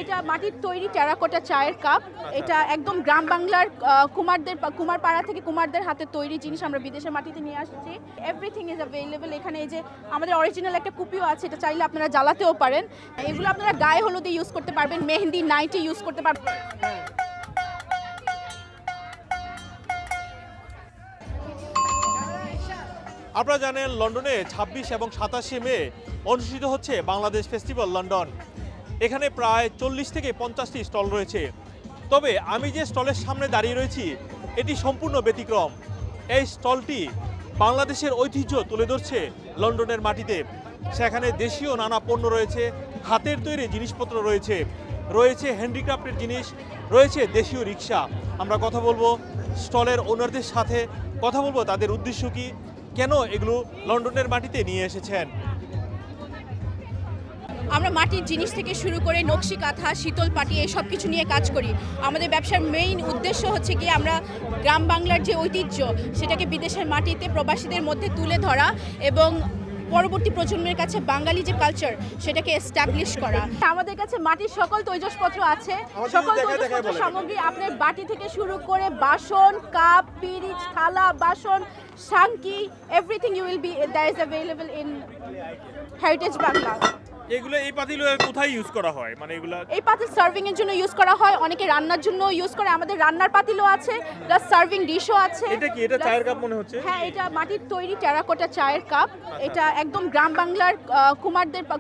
এটা মাটির তৈরি টেরাকোটা চায়ের কাপ। এটা একদম গ্রাম বাংলার কুমারপাড়া থেকে কুমারদের হাতে তৈরি জিনিস আমরা বিদেশের মাটিতে নিয়ে আসছি। Everything is available. এখানে এই যে আমাদের অরিজিনাল একটা কুপিও আছে, এটা চাইলে আপনারা জ্বালাতেও পারেন। এগুলো আপনারা গায়ে হলুদে ইউজ করতে পারবেন, মেহেন্দি নাইটে ইউজ করতে পারবেন। আপনারা জানেন লন্ডনে 26 এবং 27 মে অনুষ্ঠিত হচ্ছে বাংলাদেশ ফেস্টিভ্যাল লন্ডন। এখানে প্রায় 40 থেকে 50টি স্টল রয়েছে। তবে আমি যে স্টলের সামনে দাঁড়িয়ে রয়েছি এটি সম্পূর্ণ ব্যতিক্রম। এই স্টলটি বাংলাদেশের ঐতিহ্য তুলে ধরছে লন্ডনের মাটিতে। সেখানে দেশীয় নানা পণ্য রয়েছে, হাতের তৈরি জিনিসপত্র রয়েছে, রয়েছে হ্যান্ডিক্রাফটের জিনিস, রয়েছে দেশীয় রিক্সা। আমরা কথা বলবো স্টলের ওনারদের সাথে, কথা বলবো তাদের উদ্দেশ্য কি, কেন এগুলো লন্ডনের মাটিতে নিয়ে এসেছেন। আমরা মাটির জিনিস থেকে শুরু করে নকশি কাঁথা, শীতল পাটি এই সব কিছু নিয়ে কাজ করি। আমাদের ব্যবসার মেইন উদ্দেশ্য হচ্ছে গিয়ে আমরা গ্রাম বাংলার যে ঐতিহ্য সেটাকে বিদেশের মাটিতে প্রবাসীদের মধ্যে তুলে ধরা এবং পরবর্তী প্রজন্মের কাছে বাঙালি যে কালচার সেটাকে এস্টাবলিশ করা। আমাদের কাছে মাটির সকল তৈজসপত্র আছে, সকল তৈজসপত্র সামগ্রী আপনার বাটি থেকে শুরু করে বাসন, কাপ, পিরিচ, থালা, বাসন, শাঙ্কি, everything you will be that is available in heritage Bangla. এগুলো এই পাতিল কোথায় ইউজ করা হয়? মানে এগুলো এই পাতিল সার্ভিং এর জন্য ইউজ করা হয়, অনেকে রান্নার জন্য ইউজ করে। আমাদের রান্নার পাতিলও আছে, প্লাস সার্ভিং ডিশও আছে। এটা কি? এটা চায়ের কাপ মনে হচ্ছে। হ্যাঁ, এটা মাটির তৈরি টেরাকোটা চায়ের কাপ। এটা একদম গ্রাম বাংলার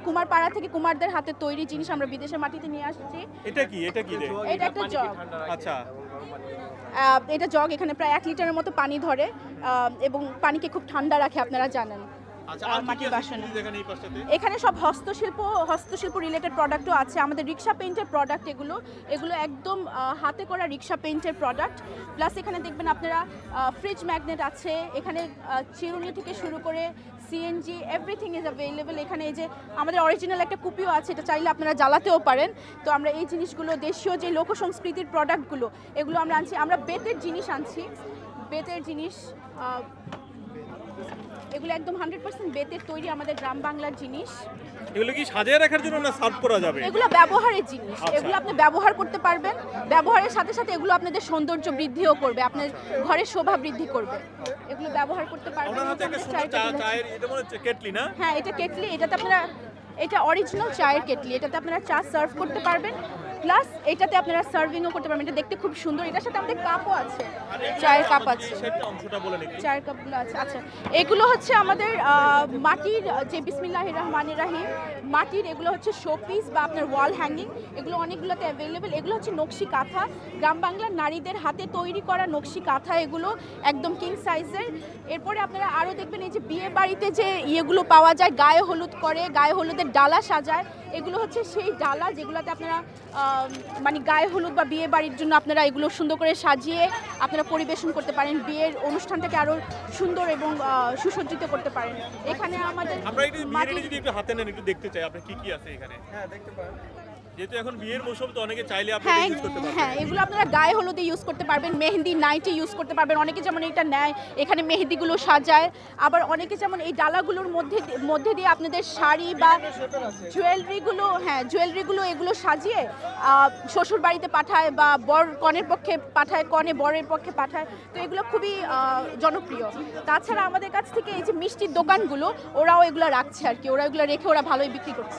কুমারপাড়া থেকে কুমারদের হাতে তৈরি জিনিস আমরা বিদেশের মাটিতে নিয়ে আসছি। এটা কি? এটা কি? এটা একটা জগ। আচ্ছা, এটা জগ। এখানে প্রায় 1 লিটারের মতো পানি ধরে এবং পানিকে খুব ঠান্ডা রাখে, আপনারা জানেন। মাটির বাসনে এখানে সব হস্তশিল্প রিলেটেড প্রোডাক্টও আছে। আমাদের রিক্সা পেইন্টের প্রোডাক্ট এগুলো একদম হাতে করা রিক্সা পেইন্টের প্রোডাক্ট। প্লাস এখানে দেখবেন আপনারা ফ্রিজ ম্যাগনেট আছে, এখানে চিরুনি থেকে শুরু করে সিএনজি এভরিথিং ইজ অ্যাভেলেবল। এখানে এই যে আমাদের অরিজিনাল একটা কুপিও আছে, এটা চাইলে আপনারা জ্বালাতেও পারেন। তো আমরা এই জিনিসগুলো, দেশীয় যে লোক সংস্কৃতির প্রোডাক্টগুলো এগুলো আমরা আনছি। আমরা বেতের জিনিস আনছি, বেতের জিনিস এগুলো একদম 100% বেতের তৈরি, আমাদের গ্রাম বাংলার জিনিস। এগুলো কি সাজিয়ে রাখার জন্য না সার্ভ করা যাবে? এগুলো ব্যবহারের জিনিস, এগুলো আপনি ব্যবহার করতে পারবেন। ব্যবহারের সাথে সাথে এগুলো আপনাদের সৌন্দর্য বৃদ্ধিও করবে, আপনার ঘরের শোভা বৃদ্ধি করবে। এগুলো ব্যবহার করতে পারবেন। এটা মনে হচ্ছে কেটলি না? হ্যাঁ, এটা কেটলি। এটাতে আপনারা, এটা অরিজিনাল চায়ের কেটলি, এটাতে আপনারা চা সার্ভ করতে পারবেন, প্লাস এটাতে আপনারা সার্ভিংও করতে পারবেন। এটা দেখতে খুব সুন্দর। এটার সাথে আমাদের কাপও আছে, চায়ের কাপ আছে, চায়ের কাপগুলো আছে। আচ্ছা, এগুলো হচ্ছে আমাদের মাটির যে বিসমিল্লাহির রহমানির রহিম মাটির, এগুলো হচ্ছে শোপিস বা আপনার ওয়াল হ্যাঙ্গিং। এগুলো অনেকগুলোতে অ্যাভেলেবেল। এগুলো হচ্ছে নকশি কাঁথা, গ্রাম বাংলার নারীদের হাতে তৈরি করা নকশি কাঁথা, এগুলো একদম কিং সাইজের। এরপরে আপনারা আরও দেখবেন এই যে বিয়ে বাড়িতে যে ইয়েগুলো পাওয়া যায়, গায়ে হলুদ করে, গায়ে হলুদের ডালা সাজায়, এগুলো হচ্ছে সেই ডালা যেগুলোতে আপনারা মানে গায়ে হলুদ বা বিয়ে বাড়ির জন্য আপনারা এগুলো সুন্দর করে সাজিয়ে আপনারা পরিবেশন করতে পারেন, বিয়ের অনুষ্ঠানটাকে আরো সুন্দর এবং সুসজ্জিত করতে পারেন। এখানে আমাদের আমরা যদি একটু হাতে নেন, একটু দেখতে চাই আপনি কি কি আছে এখানে। হ্যাঁ, দেখতে পারেন। যেহেতু এখন বিয়ের মৌসুম, তো অনেকে চাইলে আপনারা ইউজ করতে পারবেন। হ্যাঁ, এগুলো আপনারা গায়ে হলুদে ইউজ করতে পারবেন, মেহেন্দি নাইটে ইউজ করতে পারবেন। অনেকে যেমন এটা নেয়, এখানে মেহেন্দিগুলো সাজায়। আবার অনেকে যেমন এই ডালাগুলোর মধ্যে দিয়ে আপনাদের শাড়ি বা জুয়েলারিগুলো এগুলো সাজিয়ে শ্বশুর বাড়িতে পাঠায় বা বর কনের পক্ষে পাঠায়, কনে বরের পক্ষে পাঠায়। তো এগুলো খুবই জনপ্রিয়। তাছাড়া আমাদের কাছ থেকে এই যে মিষ্টির দোকানগুলো, ওরাও এগুলো রাখছে আর কি, ওরা এগুলো রেখে ওরা ভালোই বিক্রি করছে।